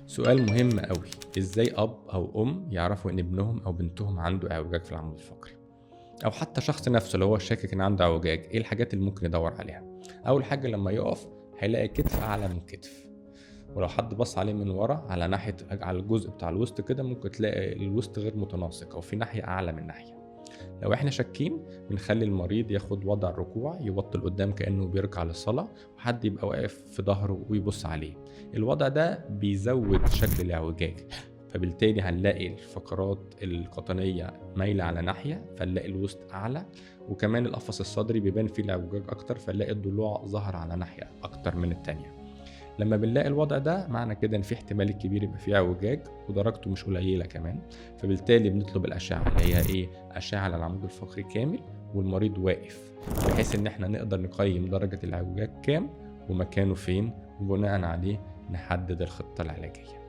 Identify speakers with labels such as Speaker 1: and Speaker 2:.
Speaker 1: سؤال مهم أوي، إزاي أب أو أم يعرفوا إن ابنهم أو بنتهم عنده اعوجاج في العمود الفقري؟ أو حتى شخص نفسه لو هو شاكك إن عنده اعوجاج، إيه الحاجات اللي ممكن يدوّر عليها؟ أول حاجة لمّا يقف هيلاقي كتف أعلى من كتف، ولو حد بَص عليه من ورا على الجزء بتاع الوسط كده ممكن تلاقي الوسط غير متناسق أو في ناحية أعلى من ناحية. لو إحنا شاكين بنخلّي المريض ياخد وضع الركوع، يوطّي لقدّام كإنه بيركع للصلاة، وحد يبقى واقف في ضهره ويبُص عليه. الوضع ده بيزوّد شكل الاعوجاج، فبالتالي هنلاقي الفقرات القطنية مايلة على ناحية، فنلاقي الوسط أعلى، وكمان القفص الصدري بيبان فيه الاعوجاج أكتر، فنلاقي الضلوع ظاهرة على ناحية أكتر من التانية. لمّا بنلاقي الوضع ده معنى كده إن في احتمال كبير يبقى في اعوجاج ودرجته مش قليلة كمان، فبالتالي بنطلب الأشعة اللي هي إيه، أشعة للعمود الفقري كامل والمريض واقف، بحيث إن إحنا نقدر نقيّم درجة الاعوجاج كام ومكانه فين، وبناءً عليه نحدد الخطة العلاجية.